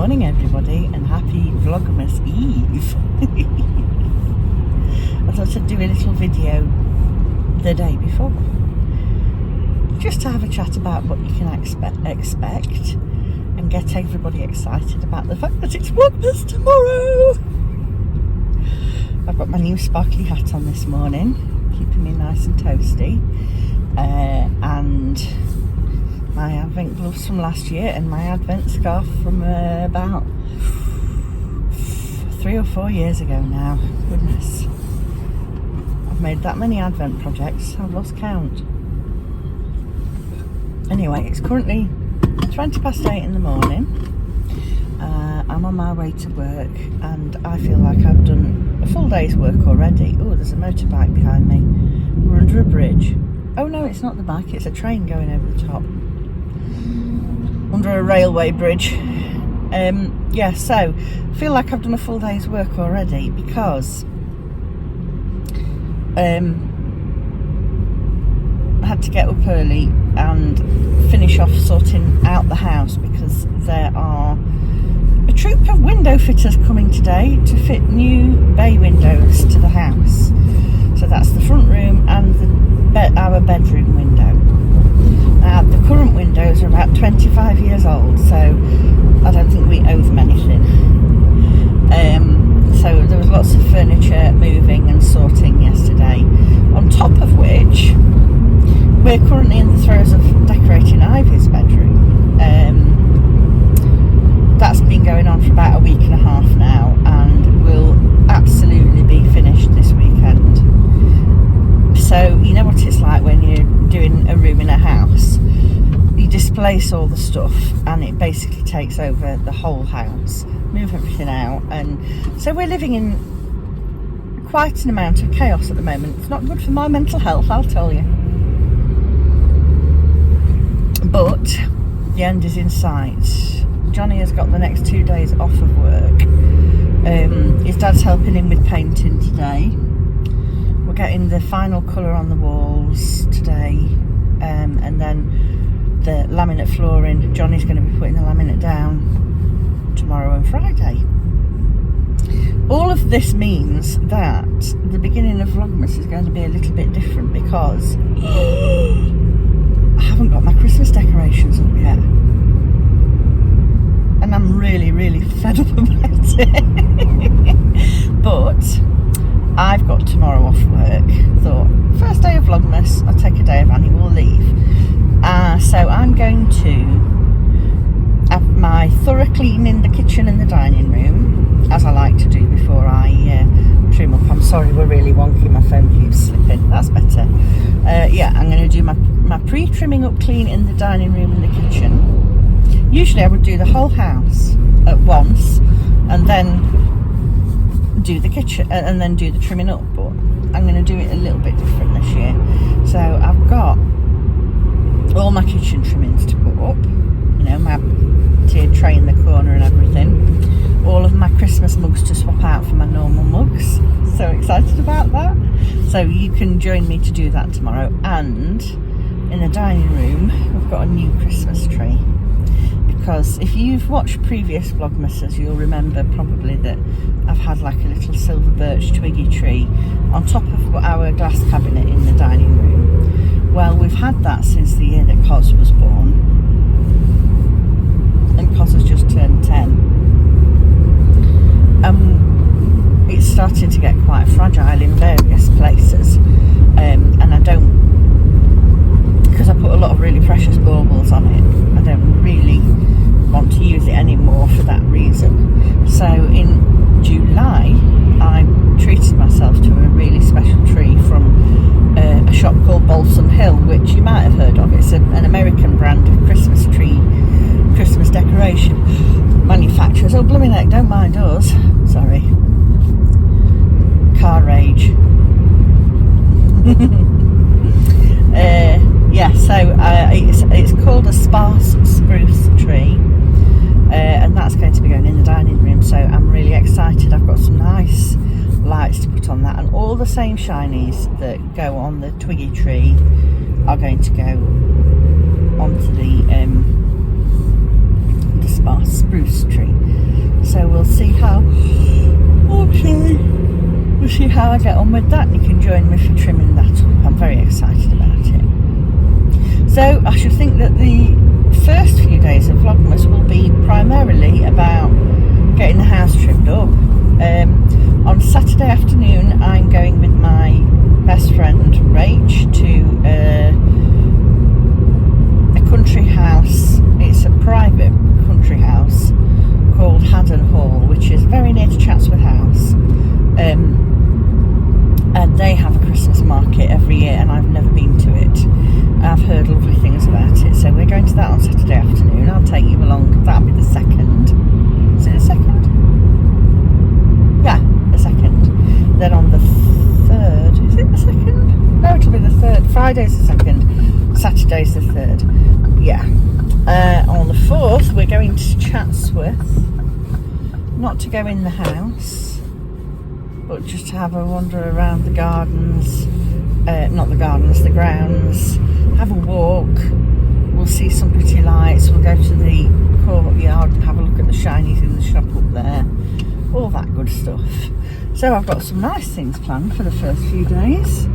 morning everybody, and happy Vlogmas Eve. I thought I'd do a little video the day before, just to have a chat about what you can expect and get everybody excited about the fact that it's Vlogmas tomorrow. I've got my new sparkly hat on this morning, keeping me nice and toasty, and my advent gloves from last year and my advent scarf from about 3 or 4 years ago now. Goodness, I've made that many advent projects, I've lost count. Anyway, it's currently 20 past 8 in the morning. I'm on my way to work and I feel like I've done a full day's work already. Oh, there's a motorbike behind me. We're under a bridge. Oh no, it's not the bike, it's a train going over the top. Under a railway bridge. Yeah, so I feel like I've done a full day's work already because I had to get up early and finish off sorting out the house because there are a troop of window fitters coming today to fit new bay windows to the house. So that's the front room and our bedroom window. Now the current windows are about 25 years old, so I don't think we owe them anything. So there was lots of furniture moving and sorting yesterday, on top of which we're currently in the throes of decorating Ivy's bedroom. That's been going on for about a week and a half now and will absolutely be finished this weekend. So you know what it's like when you're doing a room in a house. You displace all the stuff and it basically takes over the whole house, move everything out, and so we're living in quite an amount of chaos at the moment. It's not good for my mental health, I'll tell you. But the end is in sight. Johnny has got the next 2 days off of work. His dad's helping him with painting today. We're getting the final colour on the walls today, and then the laminate flooring. Johnny's going to be putting the laminate down tomorrow and Friday. All of this means that the beginning of Vlogmas is going to be a little bit different because I haven't got my Christmas decorations up yet. And I'm really, really fed up about it. But I've got tomorrow off work. Thought, first day of Vlogmas, I'll take a day of annual leave. So I'm going to have my thorough clean in the kitchen and the dining room, as I like to do before I trim up. I'm sorry, we're really wonky, my phone keeps slipping. That's better. Yeah, I'm going to do my pre-trimming up clean in the dining room and the kitchen. Usually I would do the whole house at once and then do the kitchen and then do the trimming up, but I'm going to do it a little bit different this year. So I've got all my kitchen trimmings to put up, you know, my tiered tray in the corner and everything, all of my Christmas mugs to swap out for my normal mugs. So excited about that. So you can join me to do that tomorrow. And in the dining room we've got a new Christmas tree. Because if you've watched previous Vlogmases, you'll remember probably that I've had like a little silver birch twiggy tree on top of our glass cabinet in the dining room. Well, we've had that since the year that Cos was born. And Cos has just turned 10. It's starting to get quite fragile in various places. And I don't, because I put a lot of really precious baubles on it, I don't really want to use it anymore for that reason. So in July I treated myself to a really special tree from a shop called Balsam Hill, which you might have heard of. It's an American brand of Christmas decoration manufacturers. Oh blooming heck, don't mind us, sorry, car rage. Yeah, so it's called a sparse spruce tree, and that's going to be going in the dining room, so I'm really excited. I've got some nice lights to put on that, and all the same shinies that go on the twiggy tree are going to go onto the our spruce tree. So we'll see how, we'll see how I get on with that, and you can join me for trimming that up. I'm very excited about it. So I should think that the first few days of Vlogmas will be primarily about getting the house trimmed up. On Saturday afternoon I'm going with my best friend Rach to a country house. It's a private country house called Haddon Hall, which is very near to Chatsworth House, and they have a Christmas market every year, and I've never been to it. I've heard lovely things about it, so we're going to that on Saturday afternoon. I'll take you along. That'll be the 2nd. Is it the 2nd? Yeah, the 2nd. Then on the 3rd, is it the 2nd? No, it'll be the 3rd. Friday's the 2nd, Saturday's the 3rd. Yeah. On the 4th, we're going to Chatsworth, not to go in the house, but just to have a wander around the gardens, not the gardens, the grounds, have a walk. We'll see some pretty lights. We'll go to the courtyard and have a look at the shinies in the shop up there, all that good stuff. So I've got some nice things planned for the first few days.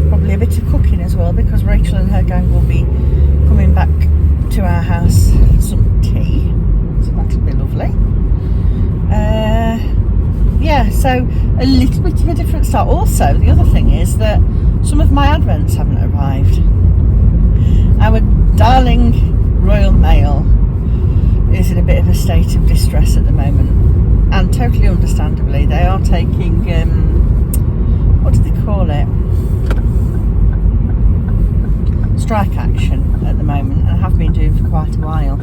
Probably a bit of cooking as well, because Rachel and her gang will be coming back to our house for some tea, so that'll be lovely. Yeah, so a little bit of a different start. Also, the other thing is that some of my advents haven't arrived. Our darling Royal Mail is in a bit of a state of distress at the moment, and totally understandably. They are taking, what do they call it? Strike action at the moment, and have been doing for quite a while.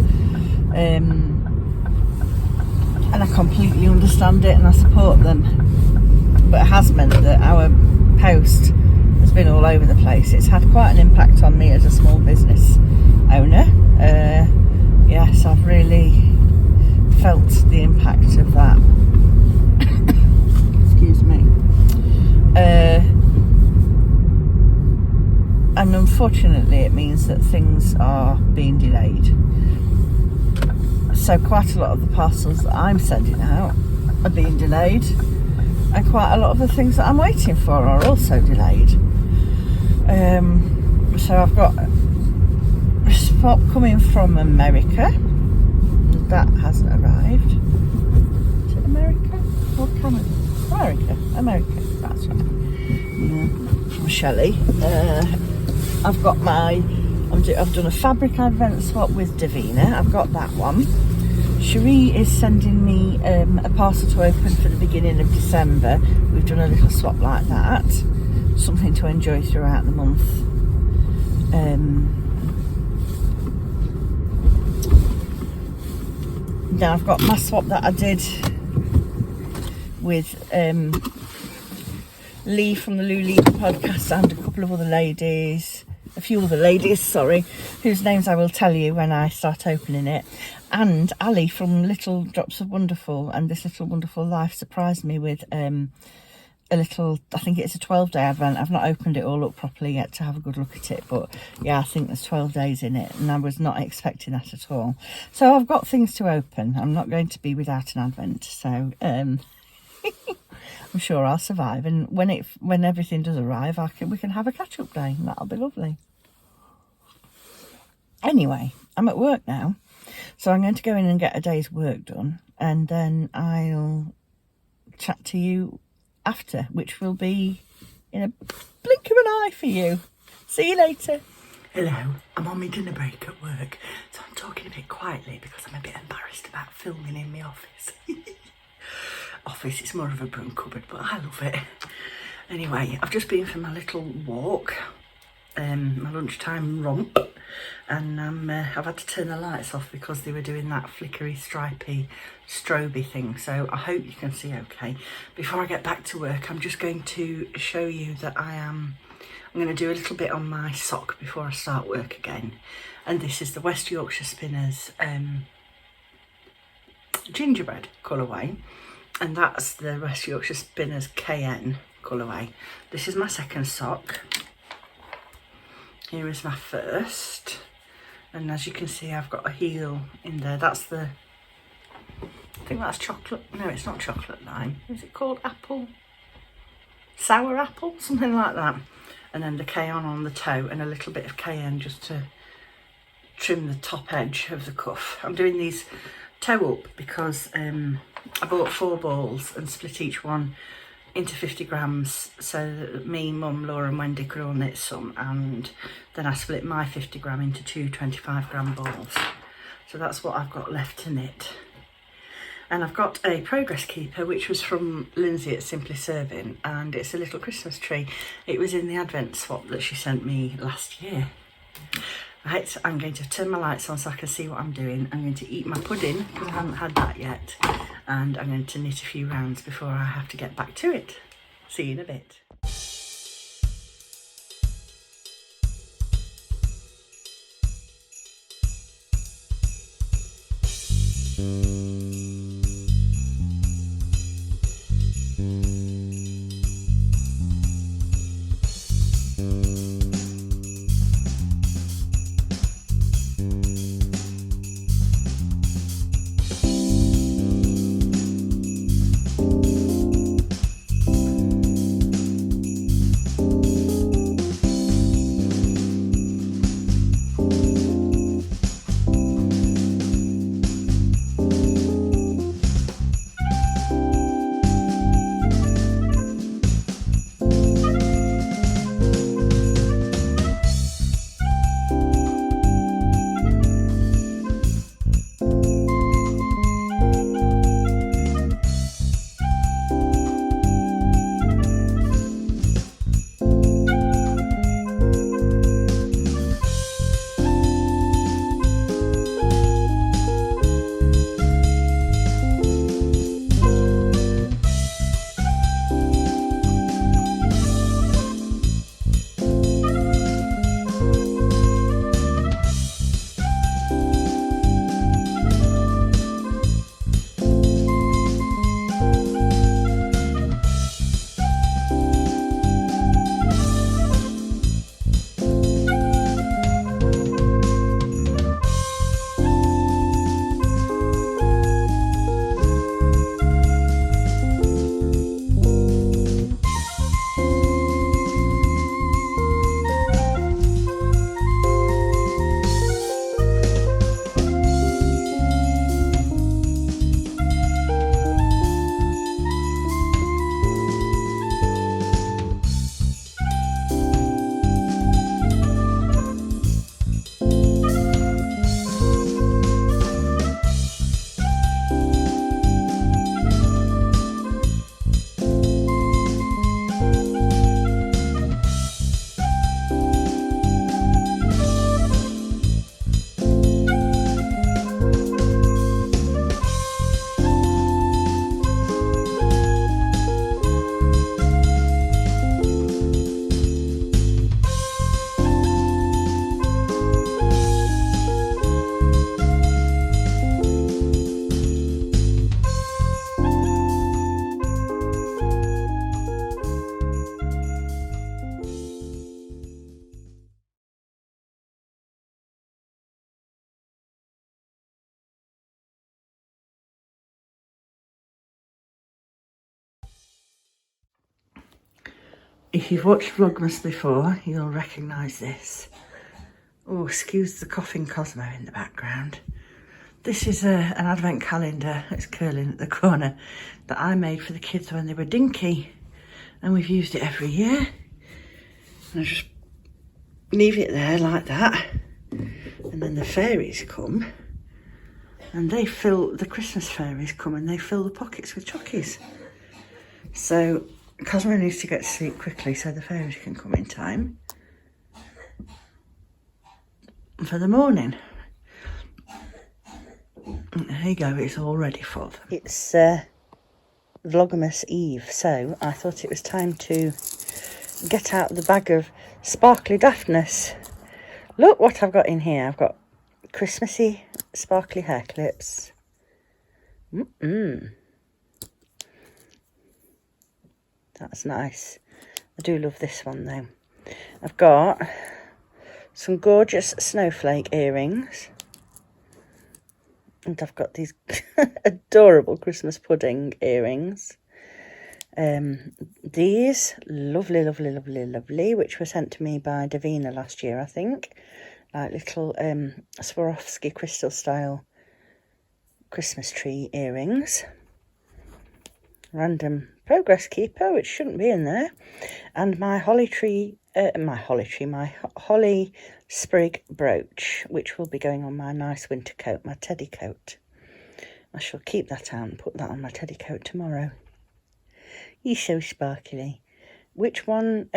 And I completely understand it and I support them, but it has meant that our post has been all over the place. It's had quite an impact on me as a small business owner. Yes, I've really felt the impact of that. Excuse me. And unfortunately it means that things are being delayed. So quite a lot of the parcels that I'm sending out are being delayed, and quite a lot of the things that I'm waiting for are also delayed. So I've got a spot coming from America. That hasn't arrived. Is it America or Canada? America, that's right. Yeah, from Shelley. I've got I've done a fabric advent swap with Davina. I've got that one. Cherie is sending me a parcel to open for the beginning of December. We've done a little swap like that. Something to enjoy throughout the month. Now I've got my swap that I did with Lee from the Lou podcast, and a couple of other ladies. A few other ladies, sorry, whose names I will tell you when I start opening it. And Ali from Little Drops of Wonderful and This Little Wonderful Life surprised me with a little, I think it's a 12-day advent. I've not opened it all up properly yet to have a good look at it, but yeah, I think there's 12 days in it, and I was not expecting that at all. So I've got things to open. I'm not going to be without an advent, so I'm sure I'll survive, and when everything does arrive, we can have a catch-up day, and that'll be lovely. Anyway, I'm at work now, so I'm going to go in and get a day's work done, and then I'll chat to you after, which will be in a blink of an eye for you. See you later. Hello, I'm on my dinner break at work, so I'm talking a bit quietly because I'm a bit embarrassed about filming in my office. Office, it's more of a broom cupboard, but I love it. Anyway, I've just been for my little walk, my lunchtime romp, and I've had to turn the lights off because they were doing that flickery, stripy, stroby thing, so I hope you can see okay. Before I get back to work, I'm just going to show you that I'm going to do a little bit on my sock before I start work again, and this is the West Yorkshire Spinners gingerbread colourway. And that's the West Yorkshire Spinners KN colourway. This is my second sock. Here is my first. And as you can see, I've got a heel in there. That's the, I think that's chocolate. No, it's not chocolate lime. Is it called apple? Sour apple? Something like that. And then the cayenne on the toe and a little bit of cayenne just to trim the top edge of the cuff. I'm doing these toe up because I bought 4 balls and split each one into 50 grams so that me, Mum, Laura and Wendy could all knit some, and then I split my 50 gram into 2 25-gram balls. So that's what I've got left to knit. And I've got a progress keeper which was from Lindsay at Simply Serving, and it's a little Christmas tree. It was in the advent swap that she sent me last year. Right, I'm going to turn my lights on so I can see what I'm doing. I'm going to eat my pudding because I haven't had that yet, and I'm going to knit a few rounds before I have to get back to it. See you in a bit. If you've watched Vlogmas before, you'll recognise this. Oh, excuse the coughing Cosmo in the background. This is an advent calendar, it's curling at the corner, that I made for the kids when they were dinky. And we've used it every year. And I just leave it there like that. And then the fairies come. And they fill, the Christmas fairies come and they fill the pockets with chockies. So Cosmo needs to get to sleep quickly so the fairies can come in time for the morning. There you go, it's all ready for them. It's Vlogmas Eve, so I thought it was time to get out the bag of sparkly daftness. Look what I've got in here. I've got Christmassy sparkly hair clips. That's nice. I do love this one though. I've got some gorgeous snowflake earrings. And I've got these adorable Christmas pudding earrings. These, lovely, lovely, lovely, lovely, which were sent to me by Davina last year, I think. Like little Swarovski crystal style Christmas tree earrings. Random progress keeper, which shouldn't be in there. And my holly sprig brooch, which will be going on my nice winter coat, my teddy coat. I shall keep that out and put that on my teddy coat tomorrow. You're so sparkly. Which one,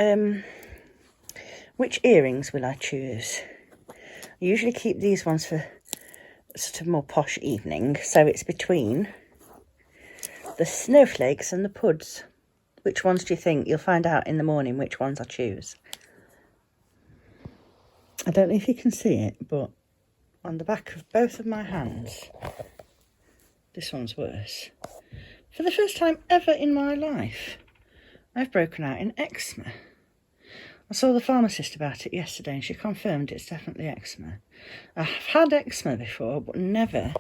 which earrings will I choose? I usually keep these ones for sort of more posh evening, so it's between the snowflakes and the puds. Which ones do you think? You'll find out in the morning which ones I choose. I don't know if you can see it, but on the back of both of my hands, this one's worse. For the first time ever in my life, I've broken out in eczema. I saw the pharmacist about it yesterday and she confirmed it's definitely eczema. I've had eczema before, but never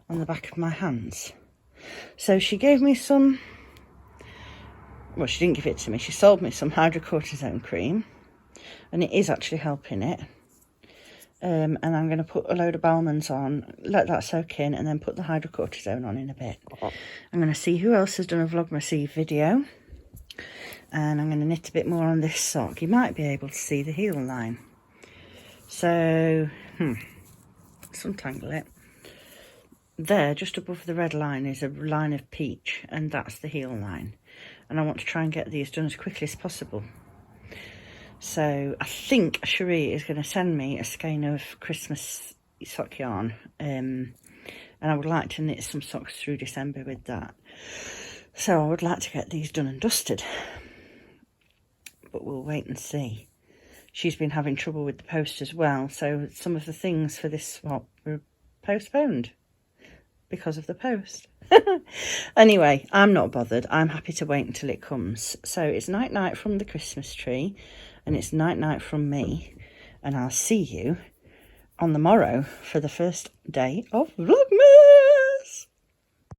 on the back of my hands. So she gave me some, well, she didn't give it to me, she sold me some hydrocortisone cream, and it is actually helping it. And I'm going to put a load of Balmans on, let that soak in, and then put the hydrocortisone on in a bit. I'm going to see who else has done a Vlogmas Eve video. And I'm going to knit a bit more on this sock. You might be able to see the heel line. So, let's untangle it. There, just above the red line, is a line of peach, and that's the heel line. And I want to try and get these done as quickly as possible. So I think Cherie is going to send me a skein of Christmas sock yarn. And I would like to knit some socks through December with that. So I would like to get these done and dusted. But we'll wait and see. She's been having trouble with the post as well. So some of the things for this swap were postponed because of the post. Anyway, I'm not bothered. I'm happy to wait until it comes. So it's night-night from the Christmas tree. And it's night-night from me. And I'll see you on the morrow for the first day of Vlogmas.